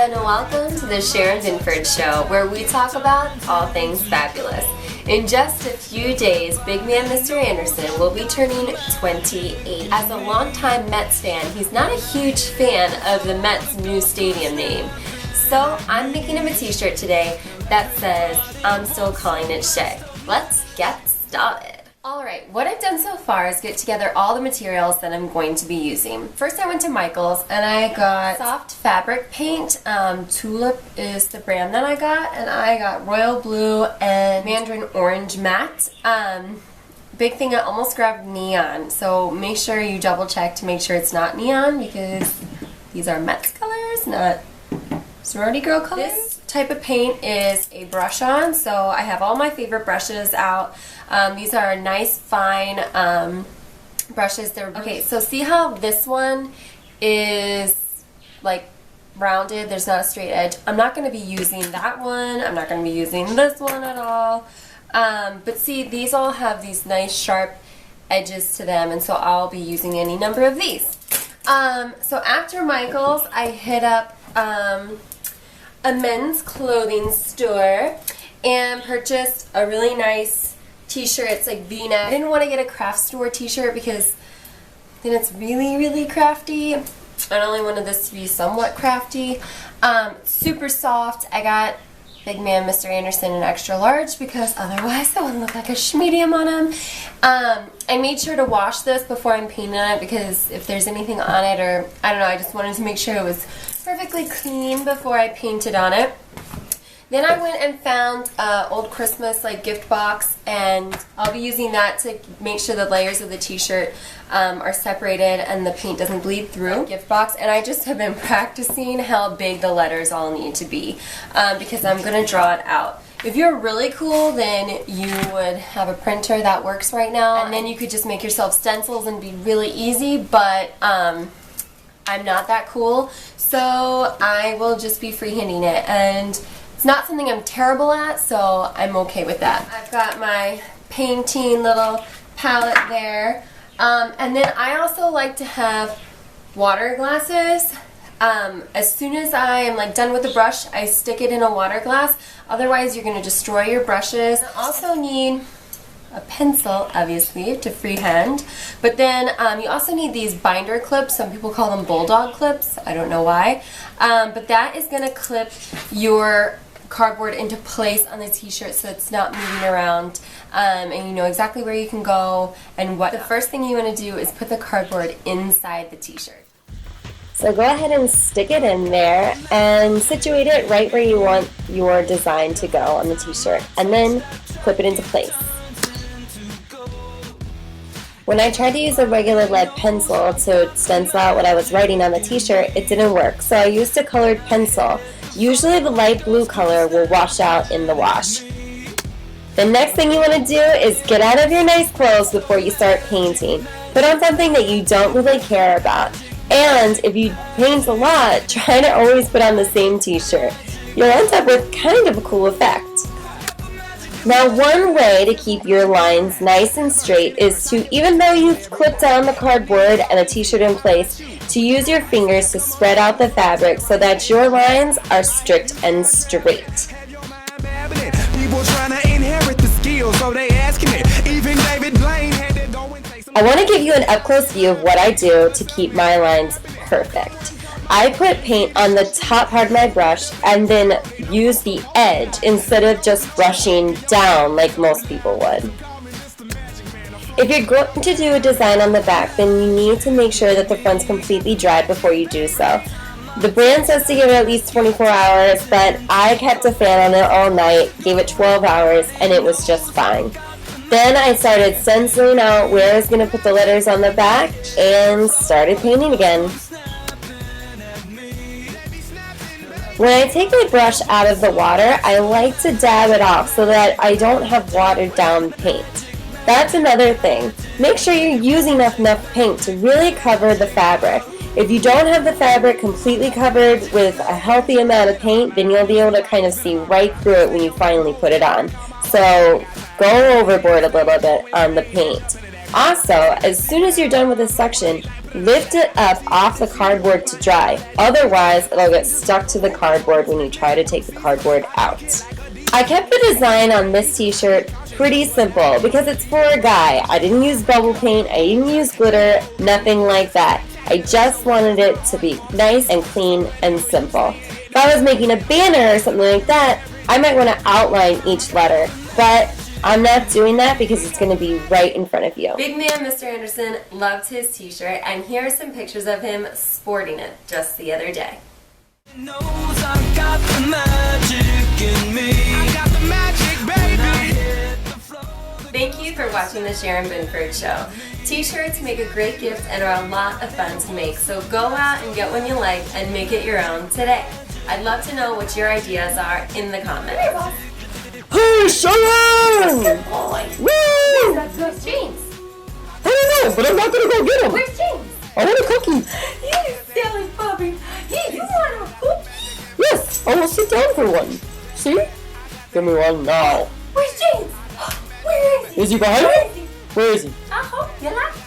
and welcome to the Shea and Binford Show, where we talk about all things fabulous. In just a few days, big man Mr. Anderson will be turning 28. As a longtime Mets fan, he's not a huge fan of the Mets' new stadium name. So I'm making him a t-shirt today that says, "I'm still calling it Shea." Let's get started. Alright, what I've done so far is get together all the materials that I'm going to be using. First I went to Michael's and I got soft fabric paint. Tulip is the brand that I got, and I got royal blue and mandarin orange matte. Big thing, I almost grabbed neon, so make sure you double check to make sure it's not neon, because these are Mets colors, not sorority girl colors. This type of paint is a brush on, so I have all my favorite brushes out. These are nice fine brushes. Okay, so see how this one is like rounded, there's not a straight edge. I'm not going to be using that one, I'm not going to be using this one at all. But see, these all have these nice sharp edges to them, and so I'll be using any number of these. So after Michael's, I hit up a men's clothing store and purchased a really nice t-shirt. It's like V-neck. I didn't want to get a craft store t-shirt because then it's really crafty. I only wanted this to be somewhat crafty. Super soft. I got big man Mr. Anderson in extra large because otherwise that would look like a medium on him. I made sure to wash this before I'm painting on it because if there's anything on it, or I don't know, I just wanted to make sure it was perfectly clean before I painted on it. Then I went and found old Christmas like gift box, and I'll be using that to make sure the layers of the t-shirt are separated and the paint doesn't bleed through. Gift box, and I just have been practicing how big the letters all need to be because I'm going to draw it out. If you're really cool, then you would have a printer that works right now, and then you could just make yourself stencils and be really easy, but I'm not that cool, so I will just be freehanding it, and it's not something I'm terrible at, so I'm okay with that. I've got my painting little palette there, and then I also like to have water glasses. As soon as I am like done with the brush, I stick it in a water glass, otherwise you're going to destroy your brushes. I also need a pencil, obviously, to freehand, but then you also need these binder clips. Some people call them bulldog clips, I don't know why, but that is going to clip your cardboard into place on the t-shirt so it's not moving around, and you know exactly where you can go and what. The first thing you want to do is put the cardboard inside the t-shirt. So go ahead and stick it in there and situate it right where you want your design to go on the t-shirt, and then clip it into place. When I tried to use a regular lead pencil to stencil out what I was writing on the t-shirt, it didn't work, so I used a colored pencil. Usually the light blue color will wash out in the wash. The next thing you want to do is get out of your nice clothes before you start painting. Put on something that you don't really care about. And if you paint a lot, try to always put on the same t-shirt. You'll end up with kind of a cool effect. Now, one way to keep your lines nice and straight is to, even though you've clipped down the cardboard and the t-shirt in place, to use your fingers to spread out the fabric so that your lines are strict and straight. I want to give you an up-close view of what I do to keep my lines perfect. I put paint on the top part of my brush and then use the edge instead of just brushing down like most people would. If you're going to do a design on the back, then you need to make sure that the front's completely dry before you do so. The brand says to give it at least 24 hours, but I kept a fan on it all night, gave it 12 hours, and it was just fine. Then I started stenciling out where I was going to put the letters on the back and started painting again. When I take my brush out of the water, I like to dab it off so that I don't have watered down paint. That's another thing. Make sure you're using enough paint to really cover the fabric. If you don't have the fabric completely covered with a healthy amount of paint, then you'll be able to kind of see right through it when you finally put it on. So go overboard a little bit on the paint. Also, as soon as you're done with this section, lift it up off the cardboard to dry. Otherwise, it'll get stuck to the cardboard when you try to take the cardboard out. I kept the design on this t-shirt pretty simple because it's for a guy. I didn't use bubble paint, I didn't use glitter, nothing like that. I just wanted it to be nice and clean and simple. If I was making a banner or something like that, I might want to outline each letter, but I'm not doing that because it's going to be right in front of you. Big man Mr. Anderson loved his t-shirt, and here are some pictures of him sporting it just the other day. Thank you for watching the Sharon Binford Show. T-shirts make a great gift and are a lot of fun to make, so go out and get one you like and make it your own today. I'd love to know what your ideas are in the comments. Hey, Sharon! Good boy. Woo! Where's James? I don't know, but I'm not gonna go get him. Where's James? I want a cookie. You silly puppy. You want a cookie? Yes, I will sit down for one. See? Give me one now. Where's James? Where is he? Is he behind me? Where is he? I hope you like